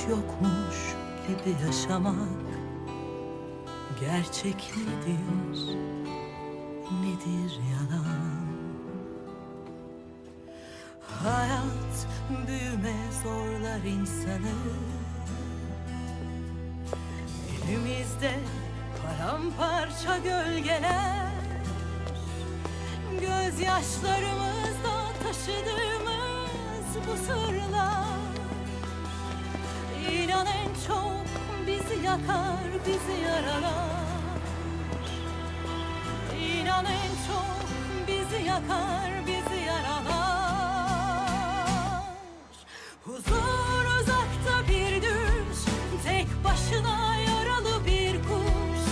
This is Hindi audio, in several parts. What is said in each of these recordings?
yokmuş gibi yaşamak gerçek nedir, nedir yalan? Hayat büyüme zorlar insanı. Elimizde paramparça gölgeler, gözyaşlarımızda taşıdığımız bu sırlar. İnan en çok bizi yakar, bizi yaralar. İnan en çok bizi yakar, bizi yaralar. Huzur uzakta bir düş, tek başına yaralı bir kuş.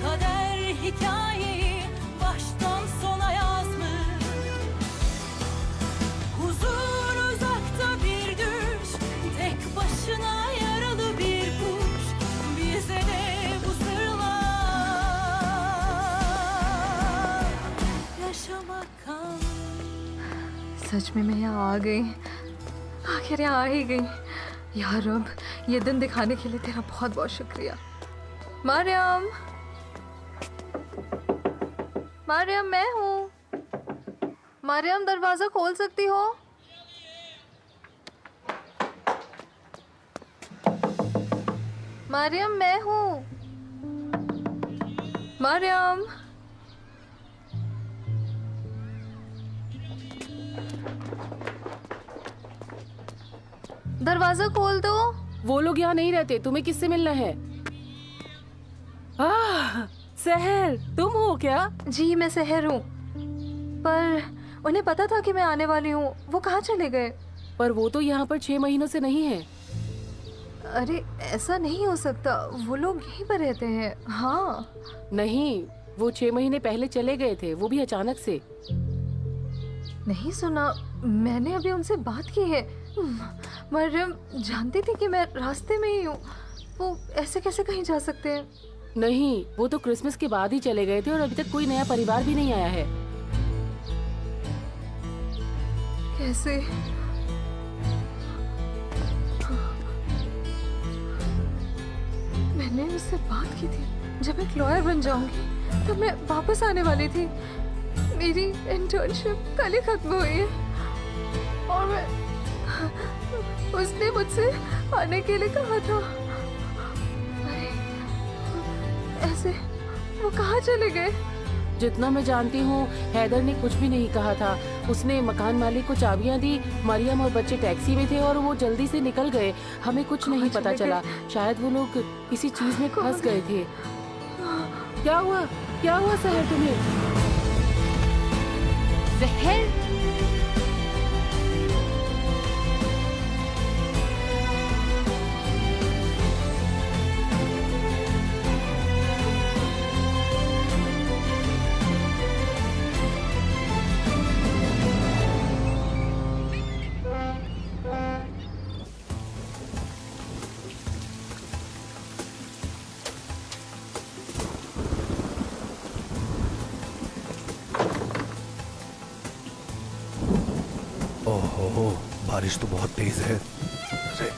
Kader hikayeyi baştan sona yazmış. Huzur uzakta bir düş, tek başına yaralı bir kuş. Bize de bu sırlar yaşamak kalmış. सच में मैं यहाँ आ गई, आखिर यहाँ आ ही गई। यार रब, ये दिन दिखाने के लिए तेरा बहुत बहुत शुक्रिया। मरियम, मरियम मैं हूँ। मरियम दरवाजा खोल सकती हो? मरियम मैं हूँ। मरियम, दरवाजा खोल दो। वो लोग यहाँ नहीं रहते, तुम्हें किससे मिलना है? सहर, तुम हो क्या? जी मैं सहर हूँ, पर उन्हें पता था कि मैं आने वाली हूँ। वो कहाँ चले गए? पर वो तो यहाँ पर 6 महीनों से नहीं है। अरे ऐसा नहीं हो सकता, वो लोग यहीं पर रहते हैं। हाँ नहीं, वो 6 महीने पहले चले गए थे, वो भी अचानक से। नहीं सुना, मैंने अभी उनसे बात की है। मरियम जानती थी कि मैं रास्ते में ही हूँ। वो ऐसे कैसे कहीं जा सकते हैं? नहीं, वो तो क्रिसमस के बाद ही चले गए थे और अभी तक कोई नया परिवार भी नहीं आया है। कैसे? मैंने उससे बात की थी, जब एक लॉयर बन जाऊंगी तब मैं वापस आने वाली थी। मेरी इंटर्नशिप कल ही खत्म हुई है और उसने मुझसे आने के लिए कहा था। अरे, ऐसे वो कहाँ चले गए? जितना मैं जानती हूँ, हैदर ने कुछ भी नहीं कहा था। उसने मकान मालिक को चाबियाँ दी, मरियम और बच्चे टैक्सी में थे और वो जल्दी से निकल गए। हमें कुछ नहीं पता चला, शायद वो लोग किसी चीज में फंस गए थे। क्या हुआ सहर तुम्हें? सहर? ओहो, बारिश तो बहुत तेज है। अरे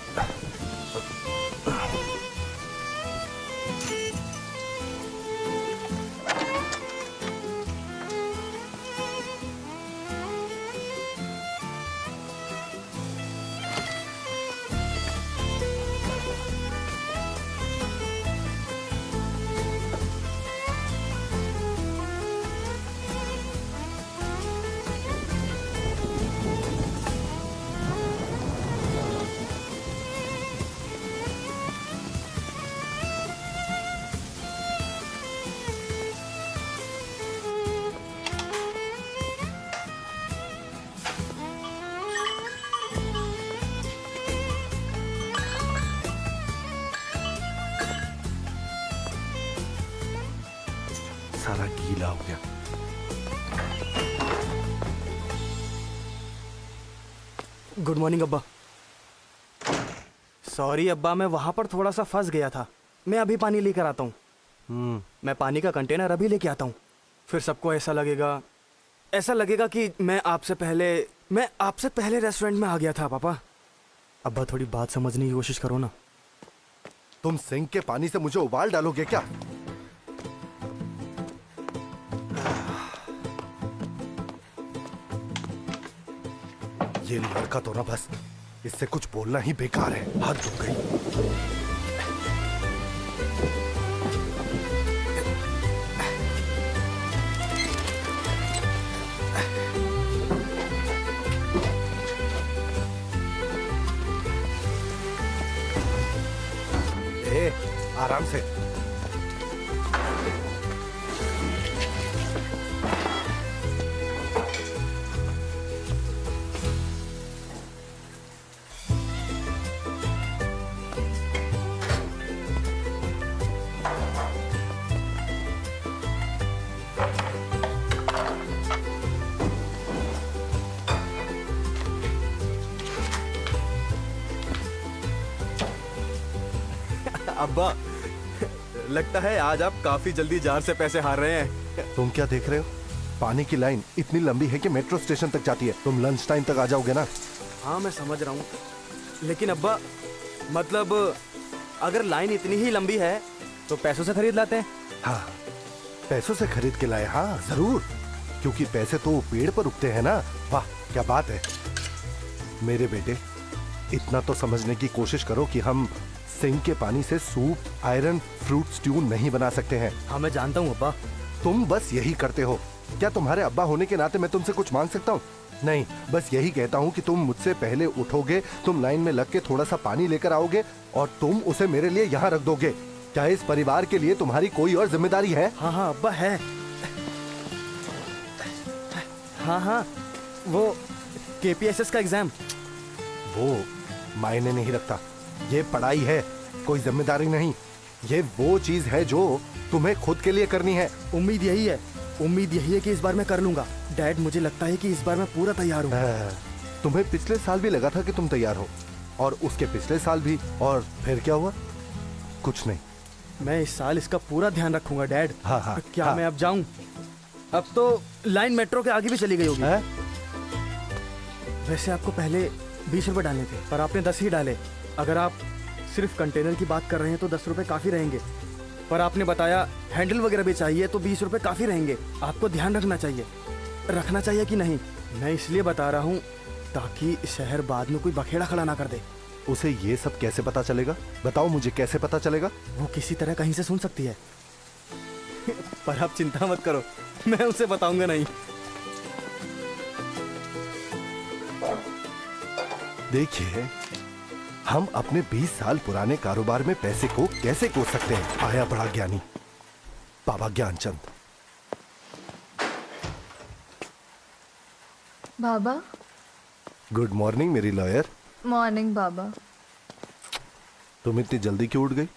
सारा गीला हो गया। गुड मॉर्निंग अब्बा। सॉरी अब्बा, मैं वहाँ पर थोड़ा सा फंस गया था। मैं अभी पानी लेकर आता हूँ। मैं पानी का कंटेनर अभी लेके आता हूँ। फिर सबको ऐसा लगेगा कि मैं आपसे पहले रेस्टोरेंट में आ गया था। पापा, अब्बा थोड़ी बात समझने की कोशिश करो ना। तुम सिंक के पानी से मुझे उबाल डालोगे क्या? ये लड़का तो ना बस, इससे कुछ बोलना ही बेकार है। हाथ धो गई। आराम से। अब्बा, लगता है आज आप काफी जल्दी जार से पैसे हार रहे हैं। तुम क्या देख रहे हो? पानी की लाइन इतनी लंबी है कि मेट्रो स्टेशन तक जाती है। तुम लंच टाइम तक आ जाओगे ना? हाँ मैं समझ रहा हूँ, लेकिन अब्बा मतलब अगर लाइन इतनी ही लंबी है तो पैसों से खरीद लाते हैं। हाँ, पैसों से खरीद के लाए। हाँ जरूर, क्योंकि पैसे तो पेड़ पर उगते हैं ना। वाह क्या बात है मेरे बेटे। इतना तो समझने की कोशिश करो कि हम सिंक के पानी से सूप, आयरन, फ्रूट स्ट्यू नहीं बना सकते हैं। हाँ मैं जानता हूँ अब्बा। तुम बस यही करते हो। क्या तुम्हारे अब्बा होने के नाते मैं तुमसे कुछ मांग सकता हूँ? नहीं, बस यही कहता हूँ कि तुम मुझसे पहले उठोगे, तुम लाइन में लग के थोड़ा सा पानी लेकर आओगे और तुम उसे मेरे लिए यहाँ रख दोगे। क्या इस परिवार के लिए तुम्हारी कोई और जिम्मेदारी है? हाँ हाँ अब्बा है। हाँ हाँ, वो KPSS का एग्जाम। वो मायने नहीं रखता। ये पढ़ाई है, कोई जिम्मेदारी नहीं। ये वो चीज है जो तुम्हें खुद के लिए करनी है। उम्मीद यही है कि इस बार मैं कर लूंगा। डैड मुझे लगता है कि इस बार मैं पूरा तैयार हूँ। तुम्हें पिछले साल भी लगा था कि तुम तैयार हो, और उसके पिछले साल भी, और फिर क्या हुआ? कुछ नहीं। मैं इस साल इसका पूरा ध्यान रखूंगा डैड। हाँ हाँ। क्या हाँ। मैं अब जाऊं? अब तो लाइन मेट्रो के आगे भी चली गई होगी। है? वैसे आपको पहले 20 रुपए डालने थे, पर आपने 10 ही डाले। अगर आप सिर्फ कंटेनर की बात कर रहे हैं तो 10 रुपए काफी रहेंगे, पर आपने बताया हैंडल वगैरह भी चाहिए तो 20 रुपए काफी रहेंगे। आपको ध्यान रखना चाहिए कि नहीं? मैं इसलिए बता रहा हूँ ताकि शहर बाद में कोई बखेड़ा खड़ा ना कर दे। उसे ये सब कैसे पता चलेगा? बताओ मुझे, कैसे पता चलेगा? वो किसी तरह कहीं से सुन सकती है। पर आप चिंता मत करो, मैं उसे बताऊंगा नहीं। देखिए, हम अपने 20 साल पुराने कारोबार में पैसे को कैसे कोस सकते हैं। आया बड़ा ज्ञानी बाबा ज्ञानचंद। बाबा। गुड मॉर्निंग मेरी लॉयर। मॉर्निंग बाबा। तुम इतनी जल्दी क्यों उठ गई?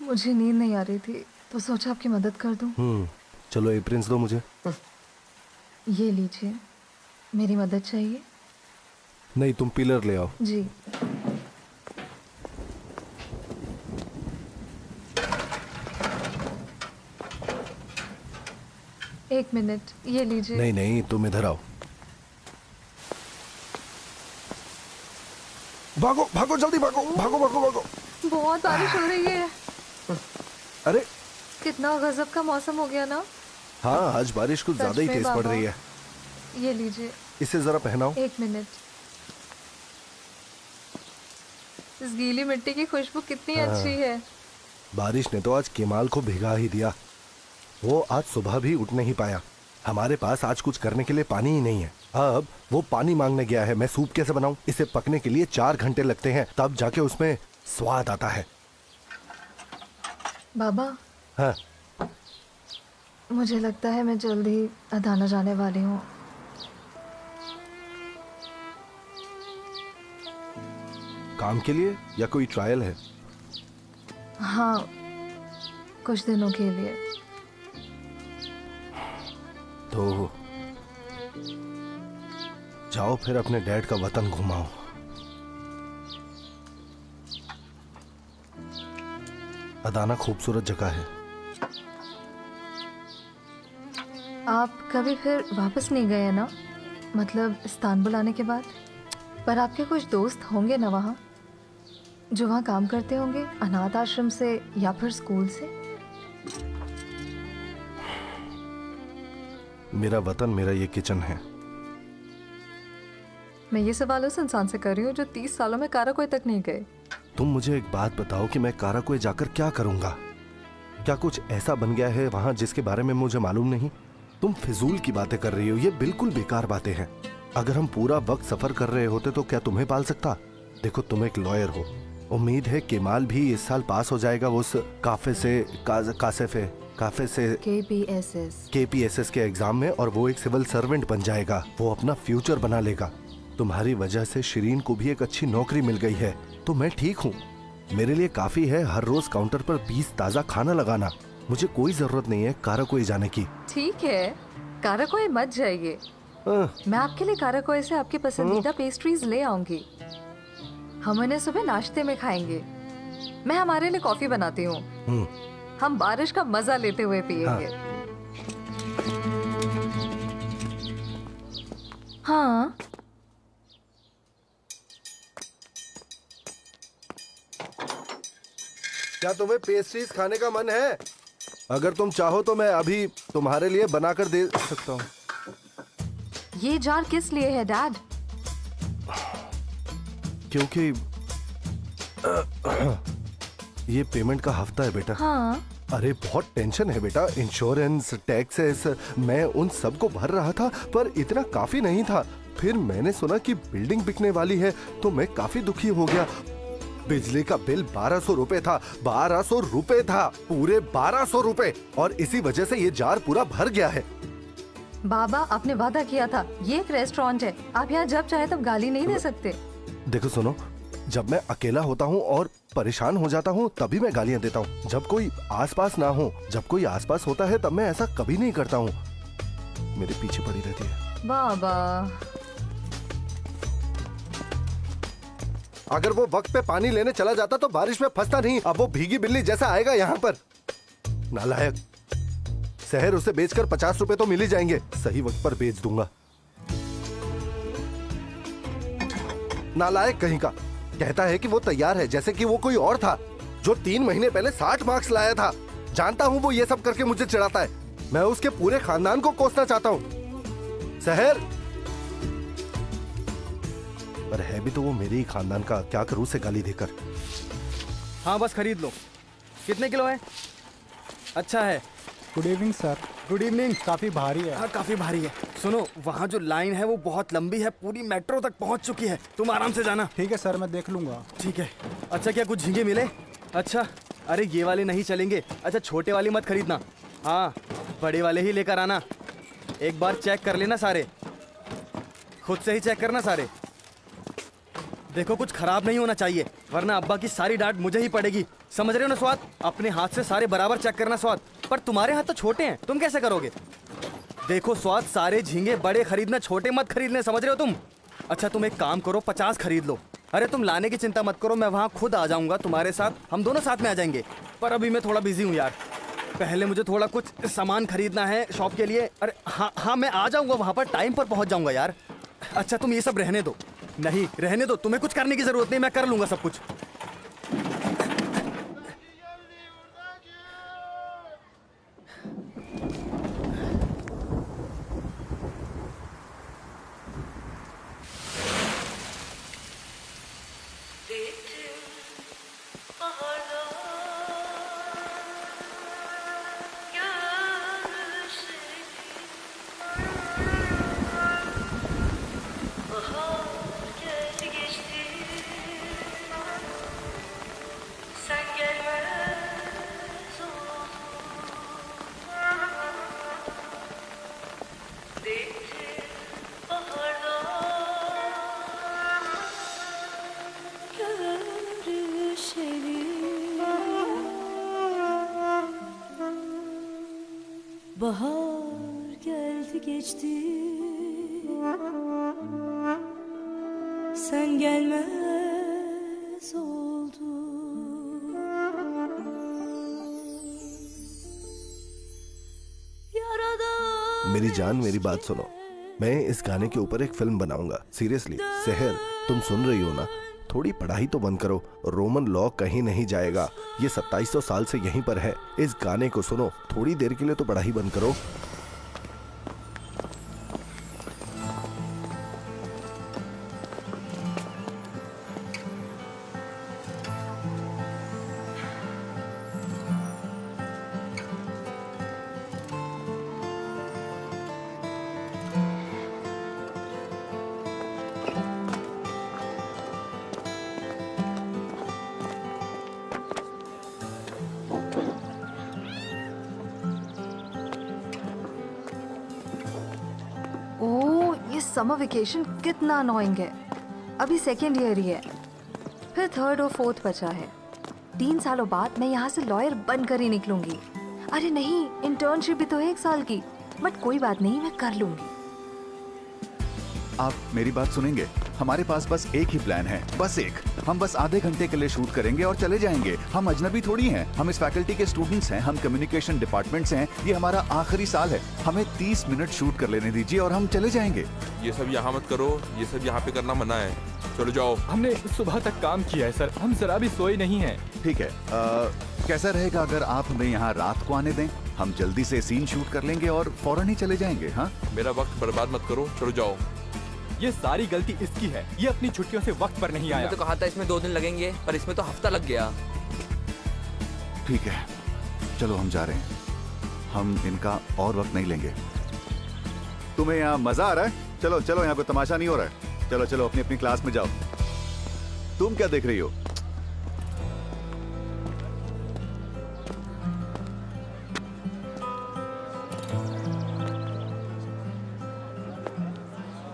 मुझे नींद नहीं आ रही थी तो सोचा आपकी मदद कर दूं। चलो एप्रिन्स दो मुझे। ये लीजिए। मेरी मदद चाहिए? नहीं, तुम पिलर ले आओ। जी। एक मिनट, ये लीजिए। नहीं नहीं, तुम इधर आओ। भागो भागो, जल्दी भागो भागो भागो भागो। बहुत बारिश हो रही है। अरे कितना गजब का मौसम हो गया ना। हाँ, आज बारिश कुछ सच ज्यादा ही में तेज पड़ बाबा। रही है। ये लीजिए। इसे जरा पहनाओ। एक मिनट। इस गीली मिट्टी की खुशबू कितनी अच्छी है। बारिश ने तो आज केमाल को भिगा ही दिया। वो आज सुबह भी उठ नहीं पाया। हमारे पास आज कुछ करने के लिए पानी ही नहीं है। अब वो पानी मांगने गया है। मैं सूप कैसे बनाऊं? इसे पकने के लिए 4 घंटे लगते हैं, तब जाके उसमें स्वाद आता है। बाबा। हाँ, मुझे लगता है मैं जल्दी अदाना जाने वाली हूँ। काम के लिए या कोई ट्रायल है? हाँ, कुछ दिनों के लिए। तो जाओ फिर अपने डैड का वतन घुमाओ। अदाना खूबसूरत जगह है। आप कभी फिर वापस नहीं गए ना? मतलब इस्तांबुल आने के बाद? पर आपके कुछ दोस्त होंगे ना वहाँ? जो वहाँ काम करते होंगे, अनाथ आश्रम से या फिर स्कूल से। मेरा वतन, मेरा ये किचन है। मैं ये सवाल उस इंसान से कर रही हूँ जो 30 सालों में काराकोय तक नहीं गए। तुम मुझे एक बात बताओ कि मैं काराकोय जाकर क्या करूंगा? क्या कुछ ऐसा बन गया है वहां जिसके बारे में मुझे मालूम नहीं? तुम फिजूल की बातें कर रही हो, ये बिल्कुल बेकार बातें हैं। अगर हम पूरा वक्त सफर कर रहे होते तो क्या तुम्हें पाल सकता? देखो, तुम एक लॉयर हो, उम्मीद है केमाल भी इस साल पास हो जाएगा उस काफे से KPSS के एग्जाम में, और वो एक सिविल सर्वेंट बन जाएगा। वो अपना फ्यूचर बना लेगा। तुम्हारी वजह से शिरीन को भी एक अच्छी नौकरी मिल गई है, तो मैं ठीक हूँ। मेरे लिए काफी है हर रोज काउंटर पर 20 ताजा खाना लगाना। मुझे कोई जरूरत नहीं है काराकोय जाने की। ठीक है, काराकोय मत जाइए। मैं आपके लिए काराकोय से आपकी पसंदीदा पेस्ट्रीज ले आऊंगी। हम उन्हें सुबह नाश्ते में खाएंगे। मैं हमारे लिए कॉफी बनाती हूँ। हम बारिश का मजा लेते हुए पिएंगे। हाँ। क्या तुम्हें पेस्ट्रीज खाने का मन है? अगर तुम चाहो तो मैं अभी तुम्हारे लिए बनाकर दे सकता हूँ। ये जार किस लिए है डैड? क्योंकि ये पेमेंट का हफ्ता है बेटा। हाँ। अरे बहुत टेंशन है बेटा, इंश्योरेंस, टैक्सेस, मैं उन सब को भर रहा था, पर इतना काफी नहीं था। फिर मैंने सुना कि बिल्डिंग बिकने वाली है, तो मैं काफी दुखी हो गया। बिजली का बिल 1200 रुपए था। 1200 रुपए था, पूरे 1200 रुपए, और इसी वजह से ये जार पूरा भर गया है। बाबा, आपने वादा किया था, ये एक रेस्टोरेंट है, आप यहाँ जब चाहे तब गाली नहीं दे सकते। देखो सुनो, जब मैं अकेला होता हूँ और परेशान हो जाता हूँ तभी मैं गालियाँ देता हूँ। जब कोई आसपास ना हो, जब कोई आसपास होता है तब मैं ऐसा कभी नहीं करता हूँ। मेरे पीछे पड़ी रहती है। बाबा, अगर वो वक्त पे पानी लेने चला जाता तो बारिश में फंसता नहीं। अब वो भीगी बिल्ली जैसा आएगा यहाँ पर। नालायक। शहर उसे बेचकर 50 रुपए तो मिल ही जाएंगे। सही वक्त पर बेच दूंगा। नालायक कहीं का। कहता है कि वो तैयार है, जैसे कि वो कोई और था जो 3 महीने पहले 60 मार्क्स लाया था। जानता हूँ वो ये सब करके मुझे चिढ़ाता है। मैं उसके पूरे खानदान को कोसना चाहता हूँ। शहर पर है भी तो वो मेरे ही खानदान का। क्या करूँ उसे गाली देकर? हाँ बस खरीद लो। कितने किलो है? अच्छा है। Good evening sir. Good evening. काफ़ी भारी है। हाँ काफी भारी है। सुनो, वहाँ जो लाइन है वो बहुत लंबी है, पूरी मेट्रो तक पहुँच चुकी है। तुम आराम से जाना। ठीक है सर, मैं देख लूंगा। ठीक है। अच्छा, क्या कुछ झींगे मिले? अच्छा, अरे ये वाले नहीं चलेंगे। अच्छा, छोटे वाली मत खरीदना। हाँ, बड़े वाले ही लेकर आना। एक बार चेक कर लेना सारे, खुद से ही चेक करना सारे। देखो कुछ खराब नहीं होना चाहिए, वरना अब्बा की सारी डांट मुझे ही पड़ेगी। समझ रहे हो ना स्वाद? अपने हाथ से सारे बराबर चेक करना स्वाद। पर तुम्हारे हाथ तो छोटे हैं, तुम कैसे करोगे? देखो स्वाद, सारे झींगे बड़े खरीदना, छोटे मत खरीदने। समझ रहे हो तुम? अच्छा तुम एक काम करो, 50 खरीद लो। अरे तुम लाने की चिंता मत करो, मैं वहाँ खुद आ जाऊंगा तुम्हारे साथ। हम दोनों साथ में आ जाएंगे। पर अभी मैं थोड़ा बिजी हूँ यार। पहले मुझे थोड़ा कुछ सामान खरीदना है शॉप के लिए। अरे हाँ मैं आ जाऊंगा वहाँ पर, टाइम पर पहुँच जाऊंगा यार। अच्छा तुम ये सब रहने दो। नहीं रहने दो, तुम्हें कुछ करने की जरूरत नहीं, मैं कर लूंगा सब कुछ। Bahar geldi geçti, sen gelmez oldu. Yaradan मेरी जान, मेरी बात सुनो। मैं इस गाने के ऊपर एक फिल्म बनाऊंगा। सीरियसली शहर, तुम सुन रही हो ना? थोड़ी पढ़ाई तो बंद करो। रोमन लॉ कहीं नहीं जाएगा, ये 2700 साल से यहीं पर है। इस गाने को सुनो, थोड़ी देर के लिए तो पढ़ाई बंद करो। ओह, ये समर वेकेशन कितना अनोइंग है। अभी सेकेंड ईयर ही है, फिर थर्ड और फोर्थ बचा है। 3 सालों बाद मैं यहाँ से लॉयर बनकर ही निकलूंगी। अरे नहीं, इंटर्नशिप भी तो है 1 साल की, बट कोई बात नहीं, मैं कर लूंगी। आप मेरी बात सुनेंगे? हमारे पास बस एक ही प्लान है, बस एक। हम बस आधे घंटे के लिए शूट करेंगे और चले जाएंगे। हम अजनबी थोड़ी हैं, हम इस फैकल्टी के स्टूडेंट्स हैं, हम कम्युनिकेशन डिपार्टमेंट से हैं। ये हमारा आखिरी साल है, हमें 30 मिनट शूट कर लेने दीजिए और हम चले जाएंगे। ये सब यहाँ मत करो, ये सब यहाँ पे करना मना है। चलो जाओ। हमने सुबह तक काम किया है सर, हम जरा भी सोए नहीं हैं। ठीक है, कैसा रहेगा अगर आप हमें यहाँ रात को आने दें? हम जल्दी से सीन शूट कर लेंगे और फौरन ही चले जाएंगे। हाँ, मेरा वक्त बर्बाद मत करो, चलो जाओ। ये सारी गलती इसकी है, ये अपनी छुट्टियों से वक्त पर नहीं आया। मैंने तो कहा था इसमें 2 दिन लगेंगे, पर इसमें तो हफ्ता लग गया। ठीक है, चलो हम जा रहे हैं। हम इनका और वक्त नहीं लेंगे। तुम्हें यहाँ मजा आ रहा है? चलो चलो, यहाँ पे तमाशा नहीं हो रहा है। चलो चलो, अपनी अपनी क्लास में जाओ। तुम क्या देख रही हो?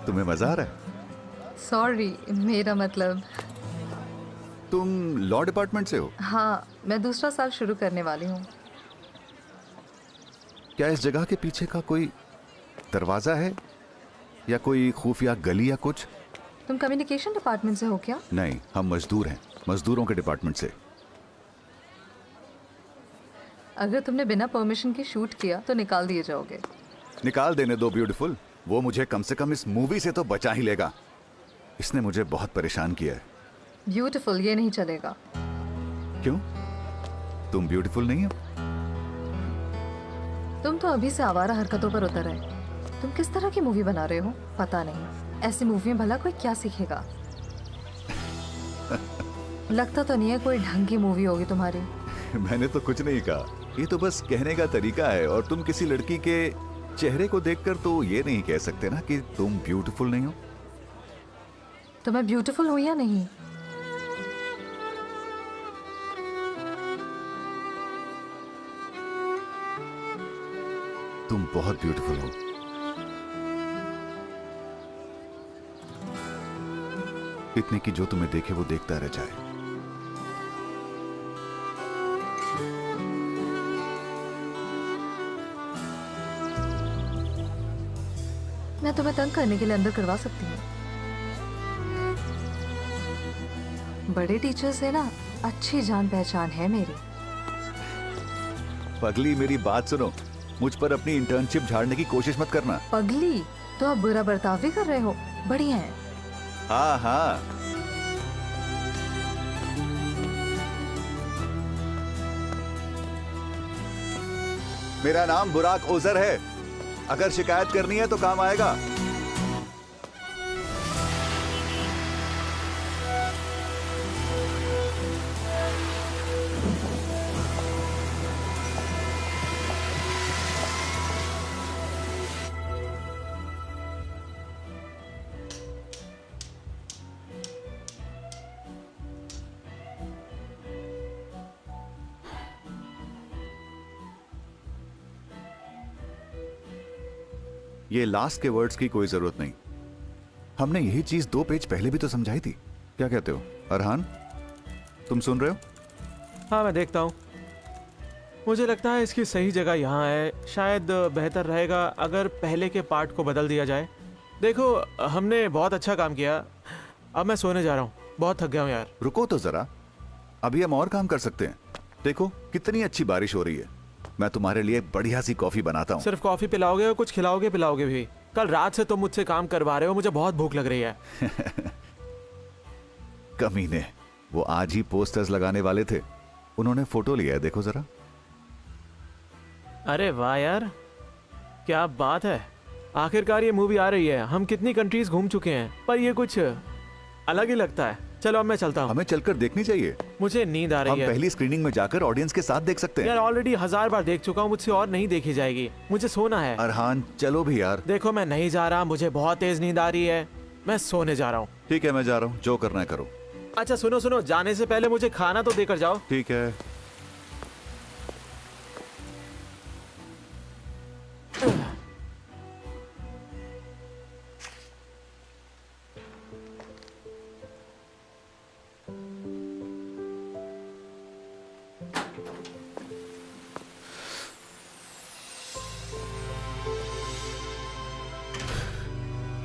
तुम्हें मजा आ रहा है? सॉरी, मेरा मतलब। तुम लॉ डिपार्टमेंट से हो? हाँ, मैं दूसरा साल शुरू करने वाली हूँ। क्या इस जगह के पीछे का कोई दरवाजा है या कोई खुफिया गली या कुछ? तुम कम्युनिकेशन डिपार्टमेंट से हो क्या? नहीं, हम मजदूर हैं, मजदूरों के डिपार्टमेंट से। अगर तुमने बिना परमिशन के शूट किया तो निकाल दिए जाओगे। निकाल देने दो ब्यूटीफुल, वो मुझे कम से कम इस मूवी से तो बचा ही लेगा। इसने मुझे बहुत परेशान किया है। ब्यूटीफुल, ये नहीं चलेगा। क्यों? तुम ब्यूटीफुल नहीं हो? तुम तो अभी से आवारा हरकतों पर उतर है। तुम किस तरह की मूवी बना रहे हो पता नहीं। ऐसी मूवी में भला कोई क्या सीखेगा? लगता तो नहीं है कोई ढंग की मूवी होगी तुम्हारी। मैंने तो कुछ नहीं कहा, ये तो बस कहने का तरीका है। और तुम किसी लड़की के चेहरे को देखकर तो ये नहीं कह सकते ना कि तुम ब्यूटीफुल नहीं हो। तो मैं ब्यूटीफुल हूं या नहीं? तुम बहुत ब्यूटीफुल हो। इतने की जो तुम्हें देखे वो देखता रह जाए। मैं तुम्हें तंग करने के लिए अंदर करवा सकती हूँ। बड़े टीचर से ना अच्छी जान पहचान है मेरी। पगली, मेरी बात सुनो, मुझ पर अपनी इंटर्नशिप झाड़ने की कोशिश मत करना। पगली, तो आप बुरा बर्ताव भी कर रहे हो। बढ़िया है। हाँ हाँ, मेरा नाम बुराक ओजर है। अगर शिकायत करनी है तो काम आएगा। ये लास्ट के वर्ड्स की कोई जरूरत नहीं। हमने यही चीज 2 पेज पहले भी तो समझाई थी। क्या कहते हो अरहान, तुम सुन रहे हो? हाँ, मैं देखता हूँ। मुझे लगता है इसकी सही जगह यहाँ है। शायद बेहतर रहेगा अगर पहले के पार्ट को बदल दिया जाए। देखो, हमने बहुत अच्छा काम किया। अब मैं सोने जा रहा हूँ, बहुत थक गया हूँ यार। रुको तो जरा, अभी हम और काम कर सकते हैं। देखो कितनी अच्छी बारिश हो रही है। मैं तुम्हारे लिए बढ़िया सी कॉफी बनाता हूँ। सिर्फ कॉफी पिलाओगे और कुछ खिलाओगे पिलाओगे भी? कल रात से तुम मुझसे काम करवा रहे हो, मुझे बहुत भूख लग रही है। कमीने, वो आज ही पोस्टर्स लगाने वाले थे, उन्होंने फोटो लिया है, देखो जरा। अरे वाह यार, क्या बात है। आखिरकार ये मूवी आ रही है। हम कितनी कंट्रीज घूम चुके हैं, पर ये कुछ अलग ही लगता है। चलो अब मैं चलता हूँ। हमें चलकर देखनी चाहिए। मुझे नींद आ रही हम है। पहली स्क्रीनिंग में जाकर ऑडियंस के साथ देख सकते हैं। यार ऑलरेडी 1000 बार देख चुका हूँ, मुझसे और नहीं देखी जाएगी। मुझे सोना है। अरहान चलो भी यार। देखो मैं नहीं जा रहा, मुझे बहुत तेज नींद आ रही है, मैं सोने जा रहा हूँ। ठीक है मैं जा रहा हूँ, जो करना है करो। अच्छा सुनो सुनो, जाने से पहले मुझे खाना तो देकर जाओ। ठीक है।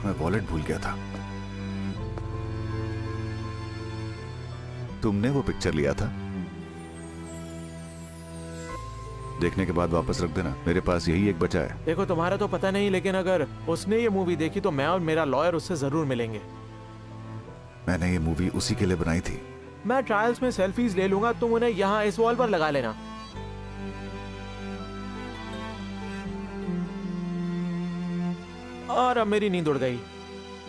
मैं वॉलेट भूल गया था। तुमने वो पिक्चर लिया था? देखने के बाद वापस रख देना, मेरे पास यही एक बचा है। देखो तुम्हारा तो पता नहीं, लेकिन अगर उसने ये मूवी देखी तो मैं और मेरा लॉयर उससे जरूर मिलेंगे। मैंने ये मूवी उसी के लिए बनाई थी। मैं ट्रायल्स में सेल्फीज ले लूंगा, तुम उन्हें यहाँ इस वॉल पर लगा लेना। और अब मेरी नींद उड़ गई,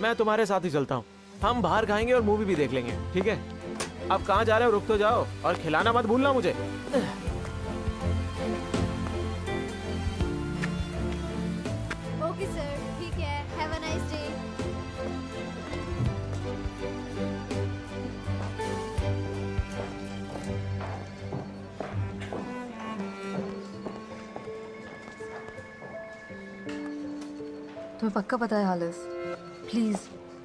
मैं तुम्हारे साथ ही चलता हूँ। हम बाहर खाएंगे और मूवी भी देख लेंगे, ठीक है? अब कहाँ जा रहे हो? रुक तो जाओ, और खिलाना मत भूलना मुझे। ओके सर, ठीक है, हैव अ नाइस डे। तुम्हें पक्का पता है हालिस? प्लीज़,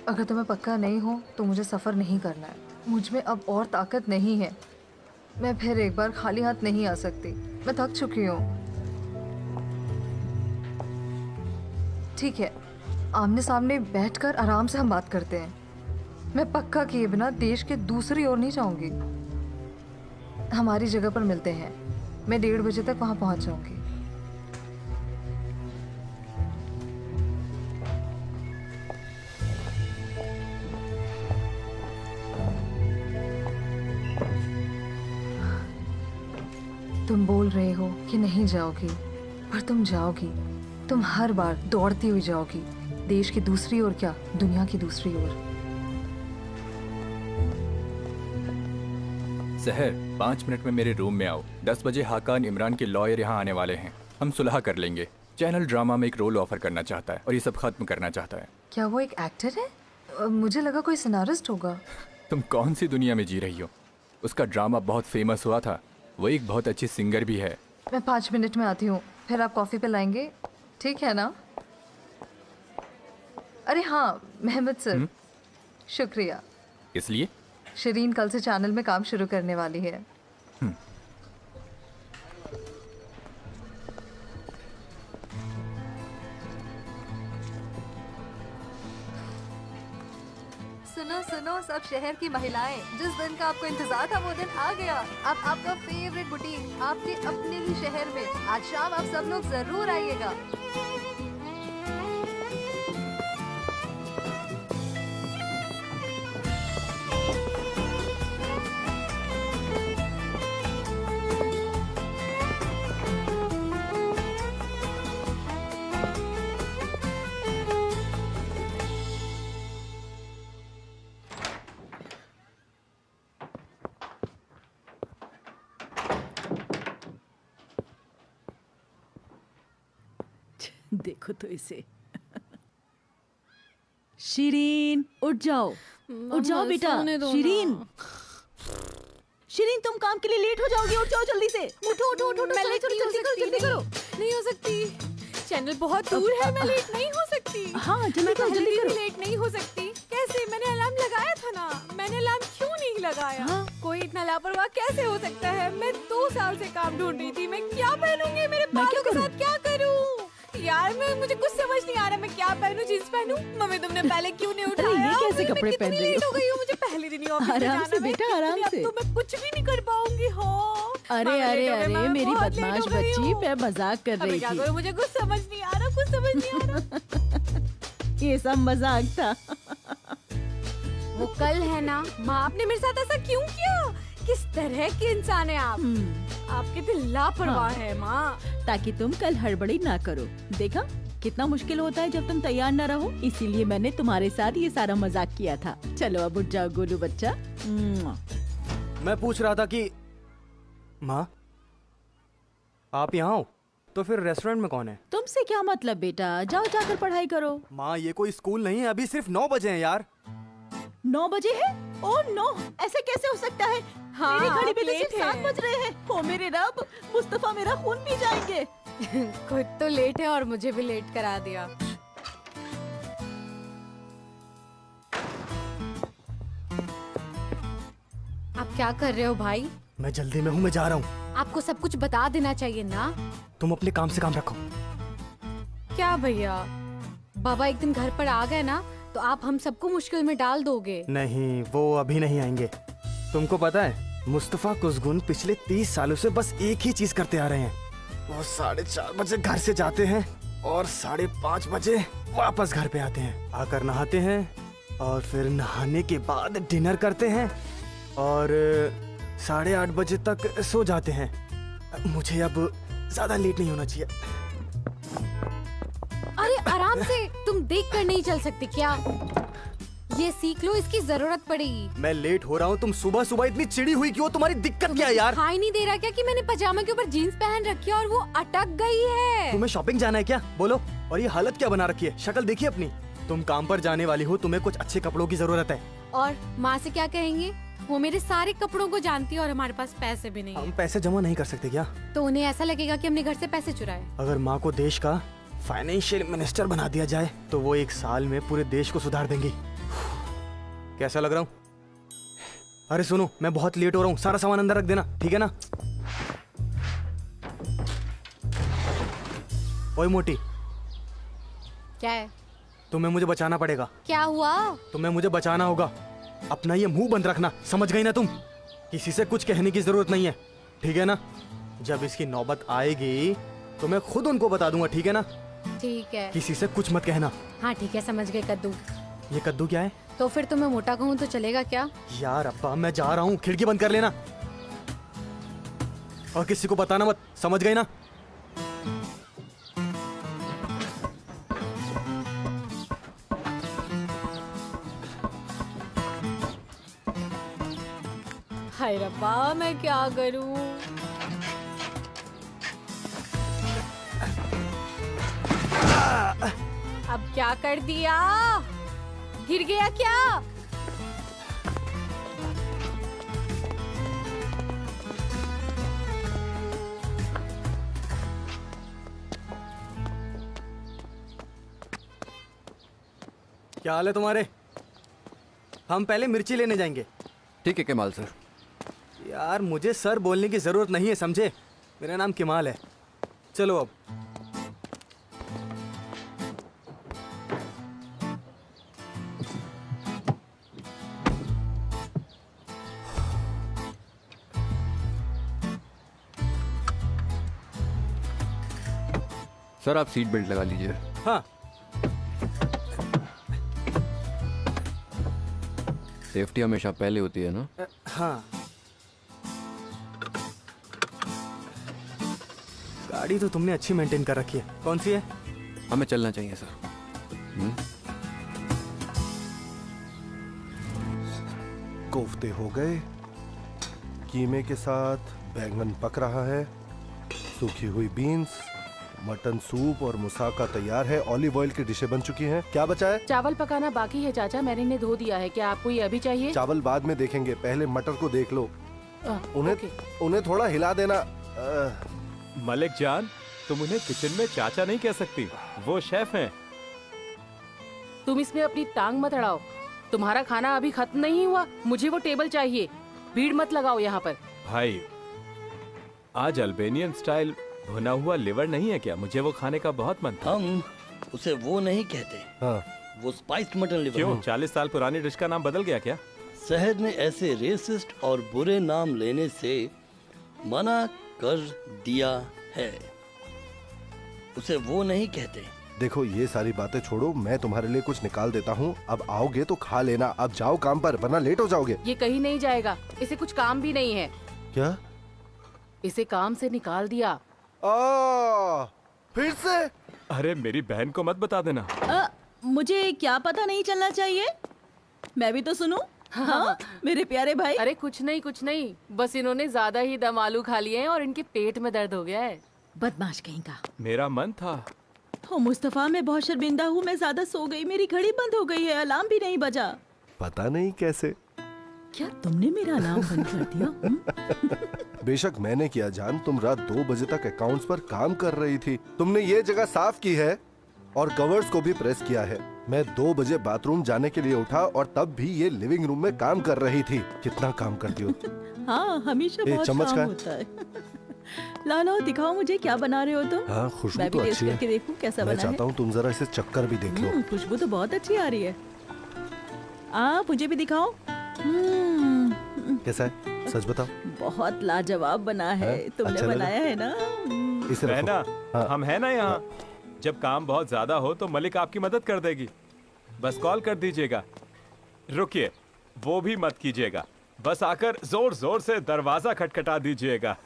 अगर तुम्हें पक्का नहीं हो तो मुझे सफ़र नहीं करना है। मुझ में अब और ताकत नहीं है। मैं फिर एक बार खाली हाथ नहीं आ सकती। मैं थक चुकी हूँ। ठीक है, आमने सामने बैठकर आराम से हम बात करते हैं। मैं पक्का किए बिना देश के दूसरी ओर नहीं जाऊंगी। हमारी जगह पर मिलते हैं। मैं 1:30 बजे तक वहाँ पहुँच जाऊंगी। तुम बोल रहे हो कि नहीं जाओगी, पर तुम जाओगी। तुम हर बार दौड़ती हुई जाओगी, देश की दूसरी ओर क्या, दुनिया की दूसरी ओर। सहर, 5 मिनट में मेरे रूम में आओ। 10 बजे हाकान इमरान के लॉयर यहाँ आने वाले हैं। हम सुलह कर लेंगे। चैनल ड्रामा में एक रोल ऑफर करना चाहता है और ये सब खत्म करना चाहता है। क्या वो एक एक्टर है? मुझे लगा कोई सिनारिस्ट होगा। तुम कौन सी दुनिया में जी रही हो? उसका ड्रामा बहुत फेमस हुआ था। वो एक बहुत अच्छी सिंगर भी है। मैं 5 मिनट में आती हूँ, फिर आप कॉफ़ी पे लाएंगे, ठीक है ना? अरे हाँ महमद सर, शुक्रिया। इसलिए शरीन कल से चैनल में काम शुरू करने वाली है। सुनो सुनो सब शहर की महिलाएं, जिस दिन का आपको इंतजार था वो दिन आ गया। अब आपका फेवरेट बुटीक आपके अपने ही शहर में। आज शाम आप सब लोग जरूर आइएगा। देखो तो इसे। शिरीन उठ जाओ, उठ जाओ बेटा। शिरीन, शिरीन तुम काम के लिए लेट हो जाओगी, उठ जाओ जल्दी से। उठो उठो उठो, जल्दी करो जल्दी करो जल्दी करो। नहीं हो सकती, चैनल बहुत दूर है, मैं लेट नहीं हो सकती। हाँ जल्दी करो जल्दी करो। लेट नहीं हो सकती कैसे? मैंने अलार्म लगाया था ना। मैंने अलार्म क्यों नहीं लगाया? कोई इतना लापरवाह कैसे हो सकता है? मैं 2 साल से काम ढूंढ रही थी। मैं क्या पहनूंगी? मेरे बालों के साथ क्या करूं? यार मुझे कुछ समझ नहीं आ रहा। मैं क्या पहनूं? जींस पहनूं? मम्मी तुमने पहले क्यों नहीं उठाया? ये कैसे कपड़े पहन रही हो? हो गई हूं, मुझे पहले दिन ही ऑफिस में आराम जाना से है। बेटा, आराम से। अब तो मैं कुछ भी नहीं कर पाऊंगी। हाँ अरे अरे अरे मेरी बदमाश बच्ची, मैं मजाक कर रही क्या थी। करूं? मुझे कुछ समझ नहीं आ रहा, कुछ समझ नहीं आ रहा। ये सब मजाक था। वो कल है ना। माँ, आपने मेरे साथ ऐसा क्यों किया? किस तरह के इंसान है आप? आपके दिल लापरवाह है माँ। ताकि तुम कल हड़बड़ी ना करो। देखा कितना मुश्किल होता है जब तुम तैयार न रहो, इसीलिए मैंने तुम्हारे साथ ये सारा मजाक किया था। चलो अब उठ जाओ गोलू बच्चा। मैं पूछ रहा था कि माँ आप यहाँ हो तो फिर रेस्टोरेंट में कौन है? तुमसे क्या मतलब बेटा, जाओ जाकर पढ़ाई करो। माँ ये कोई स्कूल नहीं है, अभी सिर्फ 9 बजे हैं यार। 9 बजे है? ओह नो, ऐसे कैसे हो सकता है? हाँ, मेरी घड़ी पे तो लेट सिर्फ 7 है। बज रहे हैं। ओ मेरे रब, मुस्तफा मेरा खून पी जाएंगे। खुद तो लेट है और मुझे भी लेट करा दिया। आप क्या कर रहे हो भाई? मैं जल्दी में हूँ, मैं जा रहा हूँ। आपको सब कुछ बता देना चाहिए ना। तुम अपने काम से काम रखो। क्या भैया, बाबा एक दिन घर पर आ गए ना तो आप हम सबको मुश्किल में डाल दोगे। नहीं, वो अभी नहीं आएंगे। तुमको पता है मुस्तफा कुसगुन पिछले 30 सालों से बस एक ही चीज करते आ रहे हैं। वो 4:30 बजे घर से जाते हैं और 5:30 बजे वापस घर पे आते हैं। आकर नहाते हैं और फिर नहाने के बाद डिनर करते हैं और 8:30 बजे तक सो जाते हैं। मुझे अब ज्यादा लेट नहीं होना चाहिए। अरे आराम से, तुम देख कर नहीं चल सकते क्या? ये सीख लो, इसकी जरूरत पड़ेगी। मैं लेट हो रहा हूँ, तुम सुबह सुबह इतनी चिड़ी हुई क्यों? तुम्हारी दिक्कत क्या है यार? दिखाई नहीं दे रहा क्या कि मैंने पजामा के ऊपर जीन्स पहन रखी है और वो अटक गई है? तुम्हें शॉपिंग जाना है क्या? बोलो। और ये हालत क्या बना रखी है? शक्ल देखिए अपनी। तुम काम पर जाने वाली हो, तुम्हें कुछ अच्छे कपड़ों की जरूरत है। और माँ से क्या कहेंगे? वो मेरे सारे कपड़ों को जानती है और हमारे पास पैसे भी नहीं हम है। पैसे जमा नहीं कर सकते क्या? तो उन्हें ऐसा लगेगा कि हमने घर से पैसे चुराए। अगर माँ को देश का फाइनेंशियल मिनिस्टर बना दिया जाए तो वो 1 साल में पूरे देश को सुधार देंगी। कैसा लग रहा हूँ? अरे सुनो, मैं बहुत लेट हो रहा हूँ, सारा सामान अंदर रख देना, ठीक है ना? ओए मोटी, क्या है? तुम्हें मुझे बचाना पड़ेगा। क्या हुआ? तुम्हें मुझे बचाना होगा। अपना ये मुंह बंद रखना, समझ गई ना तुम? किसी से कुछ कहने की जरूरत नहीं है, ठीक है ना? जब इसकी नौबत आएगी तो मैं खुद उनको बता दूंगा, ठीक है ना? ठीक है। किसी से कुछ मत कहना। हाँ ठीक है, समझ गए कद्दू। ये कद्दू क्या है? तो फिर तुम्हें मोटा कहूँ तो चलेगा क्या? यार अब्बा, मैं जा रहा हूँ, खिड़की बंद कर लेना और किसी को बताना मत, समझ गई ना? हाय रब्बा, मैं क्या करूँ? अब क्या कर दिया? गिर गया क्या? क्या हाल है तुम्हारे? हम पहले मिर्ची लेने जाएंगे। ठीक है कमाल सर। यार मुझे सर बोलने की जरूरत नहीं है, समझे? मेरा नाम कमाल है। चलो अब। सर आप सीट बेल्ट लगा लीजिए। हाँ। सेफ्टी हमेशा पहले होती है ना? हाँ। गाड़ी तो तुमने अच्छी मेंटेन कर रखी है। कौन सी है? हमें चलना चाहिए सर। कोफ्ते हो गए, कीमे के साथ बैंगन पक रहा है, सूखी हुई बीन्स, मटन सूप और मुसाका तैयार है, ऑलिव ऑयल की डिशें बन चुकी हैं। क्या बचा है? चावल पकाना बाकी है चाचा, मैंने इन्हें धो दिया है। क्या आपको ये अभी चाहिए? चावल बाद में देखेंगे, पहले मटर को देख लो। उन्हें थोड़ा हिला देना। मलिक जान, तुम उन्हें किचन में चाचा नहीं कह सकती, वो शेफ हैं। तुम इसमें अपनी टांग मत अड़ाओ। तुम्हारा खाना अभी खत्म नहीं हुआ, मुझे वो टेबल चाहिए। भीड़ मत लगाओ यहाँ पर। भाई, आज अल्बेनियन स्टाइल भुना हुआ लिवर नहीं है क्या? मुझे वो खाने का बहुत मन था। हम उसे वो नहीं कहते। हाँ। वो स्पाइस्ड मटन लिवर। क्यों? 40 साल पुरानी डिश का नाम बदल गया क्या? शहर ने ऐसे रेसिस्ट और बुरे नाम लेने से मना कर दिया है। उसे वो नहीं कहते। देखो ये सारी बातें छोड़ो, मैं तुम्हारे लिए कुछ निकाल देता हूँ। अब आओगे तो खा लेना। अब जाओ काम पर, वरना लेट हो जाओगे। ये कहीं नहीं जाएगा, इसे कुछ काम भी नहीं है। क्या? इसे काम से निकाल दिया। फिर से? अरे मेरी बहन को मत बता देना। मुझे क्या पता नहीं चलना चाहिए? मैं भी तो सुनूं। हाँ, मेरे प्यारे भाई। अरे कुछ नहीं, बस इन्होंने ज्यादा ही दम आलू खा लिए हैं और इनके पेट में दर्द हो गया है। बदमाश कहीं का। मेरा मन था। हो मुस्तफा, मैं बहुत शर्मिंदा हूँ, मैं ज्यादा सो गई, मेरी घड़ी बंद हो गई है, अलार्म भी नहीं बजा। पता नहीं कैसे। क्या तुमने मेरा अलार्म बंद कर दिया? बेशक मैंने किया जान, तुम रात 2 बजे तक अकाउंट्स पर काम कर रही थी। तुमने ये जगह साफ की है और कवर्स को भी प्रेस किया है। मैं 2 बजे बाथरूम जाने के लिए उठा और तब भी ये लिविंग रूम में काम कर रही थी। कितना काम करती हो? हाँ, हमेशा बहुत चम्मच काम होता है। लाओ दिखाओ मुझे क्या बना रहे हो तुम। हाँ, खुशबू मैं भी तो टेस्ट अच्छी है। करके देखूं कैसा मैं बना है। चाहता हूँ तुम जरा इसे चक्कर भी देख लो। खुशबू तो बहुत अच्छी आ रही है। मुझे भी दिखाओ। कैसा है? सच बताओ। बहुत लाजवाब बना है। तुमने अच्छा लगा? बनाया है ना? इसे रखो। रहना, हाँ। हम है ना यहाँ। जब काम बहुत ज्यादा हो तो मलिक आपकी मदद कर देगी। बस कॉल कर दीजिएगा। रुकिए, वो भी मत कीजिएगा, बस आकर जोर जोर से दरवाजा खटखटा दीजिएगा।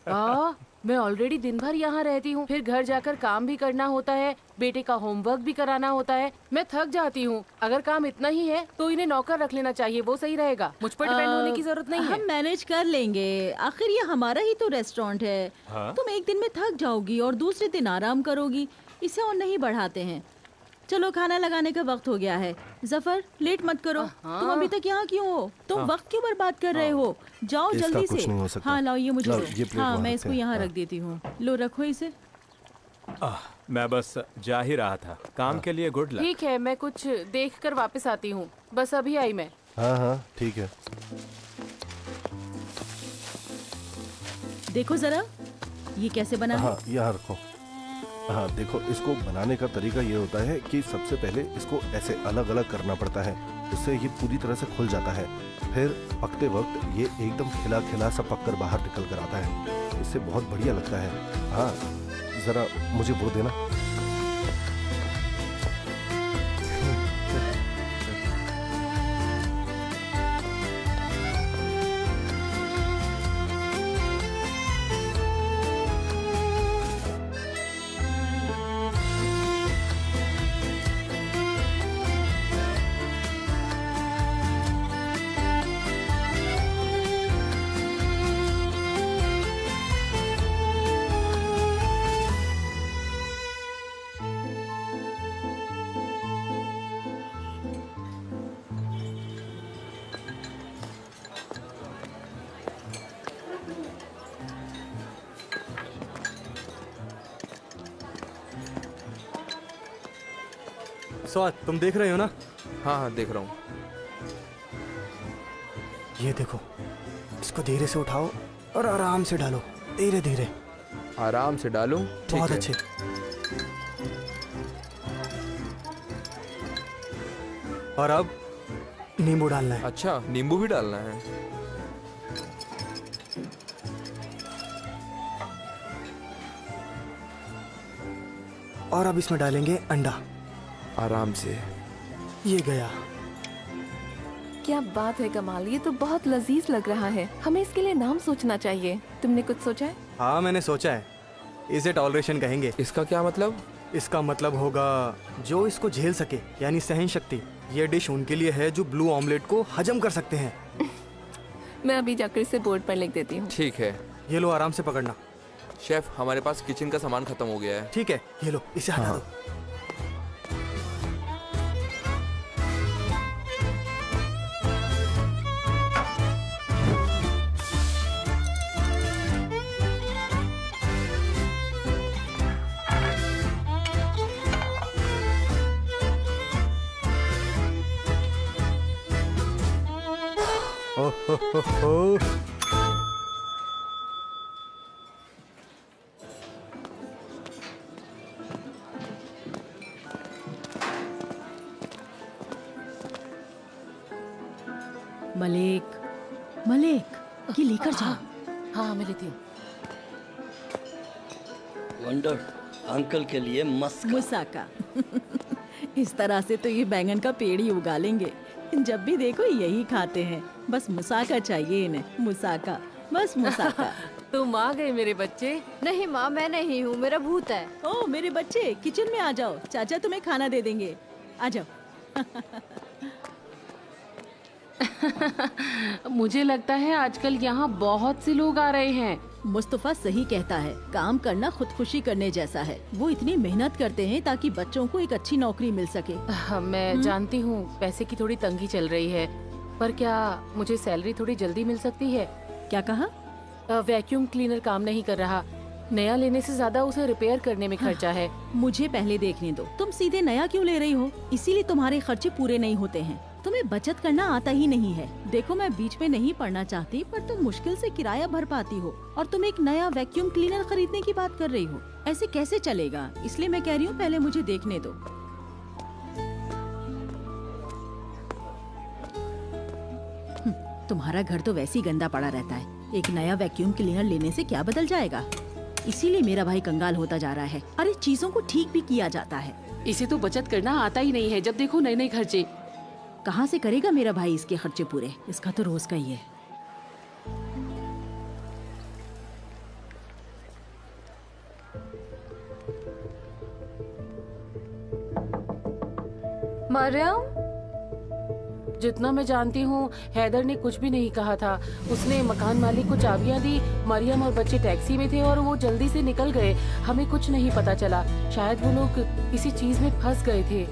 मैं ऑलरेडी दिन भर यहाँ रहती हूँ, फिर घर जाकर काम भी करना होता है, बेटे का होमवर्क भी कराना होता है। मैं थक जाती हूँ। अगर काम इतना ही है तो इन्हें नौकर रख लेना चाहिए, वो सही रहेगा। मुझ पर डिपेंड होने की जरूरत नहीं है। हम मैनेज कर लेंगे, आखिर ये हमारा ही तो रेस्टोरेंट है। हाँ? तुम एक दिन में थक जाओगी और दूसरे दिन आराम करोगी, इसे और नहीं बढ़ाते हैं। चलो खाना लगाने का वक्त हो गया है। जफर, लेट मत करो। तुम अभी तक यहाँ क्यों हो? तुम वक्त क्यों बर्बाद कर रहे हो? जाओ इसका जल्दी कुछ से। नहीं हो सकता। हाँ लाओ, ये मुझे लाओ, दो। ये प्लेट हाँ, वहाँ मैं इसको रखते हैं। यहाँ हाँ। रख देती हूँ। लो रखो इसे। मैं बस जा ही रहा था, काम के लिए गुड लक। ठीक है, मैं कुछ देख कर वापस आती हूँ। बस अभी आई मैं। हाँ हाँ ठीक है। देखो जरा, ये कैसे बना है? हाँ यहाँ रखो। हाँ देखो, इसको बनाने का तरीका ये होता है कि सबसे पहले इसको ऐसे अलग अलग करना पड़ता है, उससे ये पूरी तरह से खुल जाता है। फिर पकते वक्त ये एकदम खिला खिला सा पककर बाहर निकल कर आता है। इससे बहुत बढ़िया लगता है। हाँ जरा मुझे वो देना। स्वाद, तुम देख रहे हो ना? हाँ हाँ देख रहा हूँ। ये देखो, इसको धीरे से उठाओ और आराम से डालो, धीरे धीरे। आराम से डालूं? बहुत अच्छे। और अब नींबू डालना है। अच्छा, नींबू भी डालना है। और अब इसमें डालेंगे अंडा। आराम से। ये गया। क्या बात है कमाल, ये तो बहुत लजीज लग रहा है। हमें इसके लिए नाम सोचना चाहिए। तुमने कुछ सोचा है? हाँ मैंने सोचा है, इसे टॉलरेशन कहेंगे। इसका क्या मतलब? इसका मतलब होगा जो इसको झेल सके, यानी सहन शक्ति। ये डिश उनके लिए है जो ब्लू ऑमलेट को हजम कर सकते हैं। मैं अभी जाकर इसे बोर्ड पर लिख देती हूँ। ठीक है। ये लो, आराम से पकड़ना। शेफ, हमारे पास किचन का सामान खत्म हो गया है। ठीक है, ये लो, इसे हटा दो। हो। मलिक, मलिक, ये लेकर जाओ। हाँ मैं लेती हूँ। वंडर, अंकल के लिए मस्का। मुसाका। इस तरह से तो ये बैंगन का पेड़ ही उगा लेंगे। जब भी देखो यही खाते हैं, बस मुसाका चाहिए इन्हें, मुसाका, बस मुसाका। तुम आ गए मेरे बच्चे। नहीं माँ, मैं नहीं हूँ, मेरा भूत है। ओ मेरे बच्चे, किचन में आ जाओ, चाचा तुम्हें खाना दे देंगे, आ जाओ। मुझे लगता है आजकल यहाँ बहुत से लोग आ रहे हैं। मुस्तफा सही कहता है, काम करना खुदकुशी करने जैसा है। वो इतनी मेहनत करते हैं ताकि बच्चों को एक अच्छी नौकरी मिल सके। मैं जानती हूँ पैसे की थोड़ी तंगी चल रही है, पर क्या मुझे सैलरी थोड़ी जल्दी मिल सकती है? क्या कहा? वैक्यूम क्लीनर काम नहीं कर रहा, नया लेने से ज्यादा उसे रिपेयर करने में खर्चा है। मुझे पहले देखने दो, तुम सीधे नया क्यों ले रही हो? इसीलिए तुम्हारे खर्चे पूरे नहीं होते हैं। तुम्हें बचत करना आता ही नहीं है। देखो मैं बीच में नहीं पढ़ना चाहती, पर तुम मुश्किल से किराया भर पाती हो और तुम एक नया वैक्यूम क्लीनर खरीदने की बात कर रही हो। ऐसे कैसे चलेगा? इसलिए मैं कह रही हूँ पहले मुझे देखने दो। तुम्हारा घर तो वैसे ही गंदा पड़ा रहता है, एक नया वैक्यूम क्लीनर लेने से क्या बदल जाएगा? इसीलिए मेरा भाई कंगाल होता जा रहा है। अरे चीजों को ठीक भी किया जाता है। इसे तो बचत करना आता ही नहीं है, जब देखो नए नए खर्चे। कहाँ से करेगा मेरा भाई इसके खर्चे पूरे? इसका तो रोज का ही है। मरियम, जितना मैं जानती हूँ हैदर ने कुछ भी नहीं कहा था। उसने मकान मालिक को चाबियां दी, मरियम और बच्चे टैक्सी में थे और वो जल्दी से निकल गए। हमें कुछ नहीं पता चला, शायद वो लोग किसी चीज में फंस गए थे।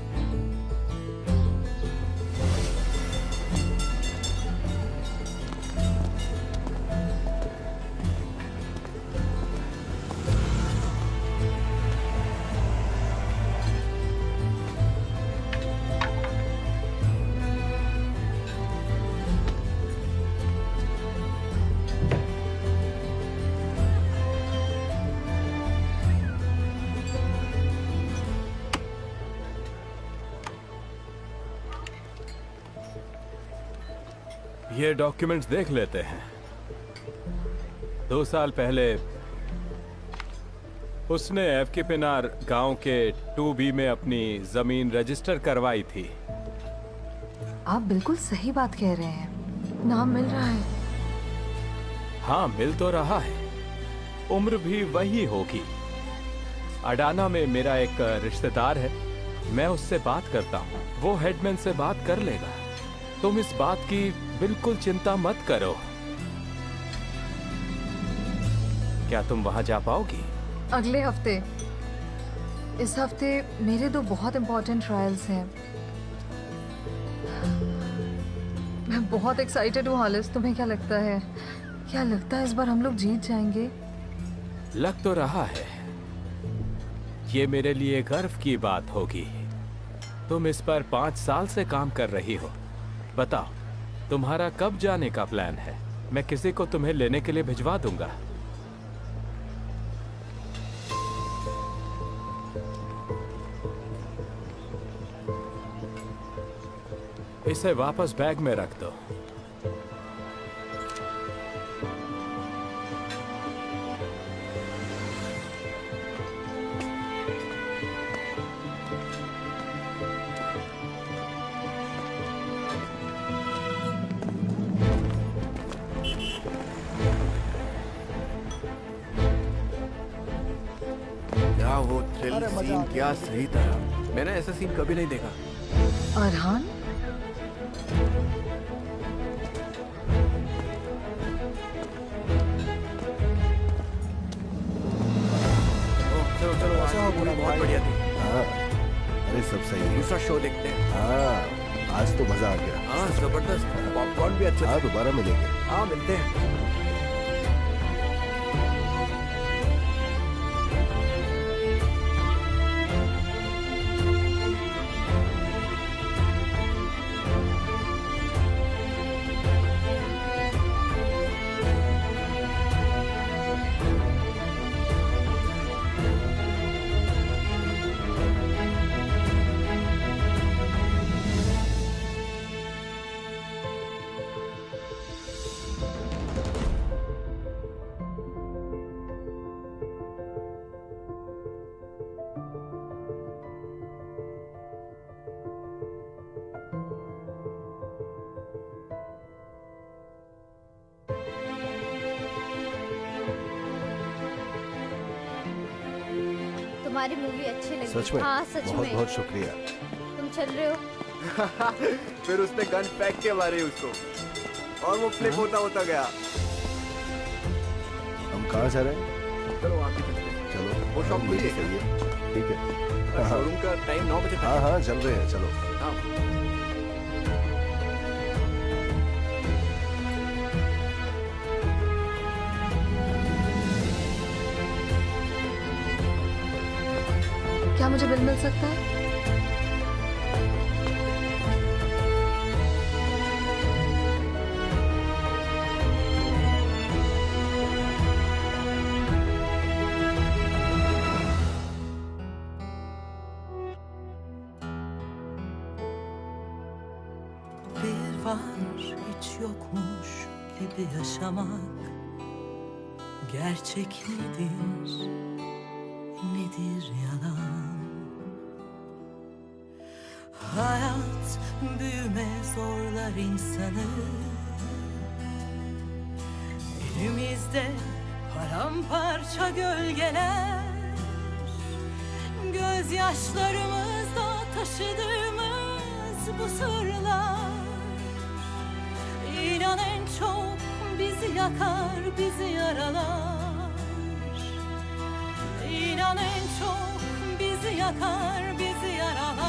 ये डॉक्यूमेंट्स देख लेते हैं। 2 साल पहले उसने एफके पिनार गांव के 2B में अपनी जमीन रजिस्टर करवाई थी। आप बिल्कुल सही बात कह रहे हैं, नाम मिल रहा है। हाँ, मिल तो रहा है। उम्र भी वही होगी। अडाना में मेरा एक रिश्तेदार है, मैं उससे बात करता हूँ, वो हेडमैन से बात कर लेगा। तुम इस बात की बिल्कुल चिंता मत करो। क्या तुम वहां जा पाओगी? अगले हफ्ते। इस हफ्ते मेरे 2 बहुत इंपॉर्टेंट ट्रायल्स हैं। मैं बहुत एक्साइटेड हूँ हालिस, तुम्हें क्या लगता है? क्या लगता है इस बार हम लोग जीत जाएंगे? लग तो रहा है। ये मेरे लिए गर्व की बात होगी। तुम इस पर 5 साल से काम कर रही हो। बताओ, तुम्हारा कब जाने का प्लान है? मैं किसी को तुम्हें लेने के लिए भिजवा दूंगा। इसे वापस बैग में रख दो। क्या वो थ्रिल सीन क्या सही था। मैंने ऐसा सीन कभी नहीं देखा। अरहान, चलो चलो, बहुत बढ़िया थी। हाँ, अरे सब सही है। दूसरा शो देखते हैं। हाँ, आज तो मजा आ गया। हाँ जबरदस्त, पॉपकॉर्न भी अच्छा। हाँ, दोबारा मिलेंगे। हाँ मिलते हैं। हमारी मूवी अच्छी लगी। सच में? हाँ सच बहुत में। बहुत शुक्रिया। तुम चल रहे हो? फिर उसने गन फेंक के मारी उसको और वो फ्लिप होता गया। हम कहाँ जा रहे हैं? चलो वहाँ की चलते हैं। चलो वो शॉप खुली है सही है, ठीक है। शोरूम का टाइम 9 बजे तक हाँ हाँ चल रहे हैं, चलो। हाँ। क्या मुझे बिल मिल सकता है? Bir var hiç yokmuş gibi yaşamak. Gerçek nedir? Nedir yalan? Hayat büyüme zorlar insanı. Elimizde paramparça gölgeler. Gözyaşlarımızda taşıdığımız bu sırlar. İnan en çok bizi yakar, bizi yaralar. İnan en çok bizi yakar, bizi yaralar.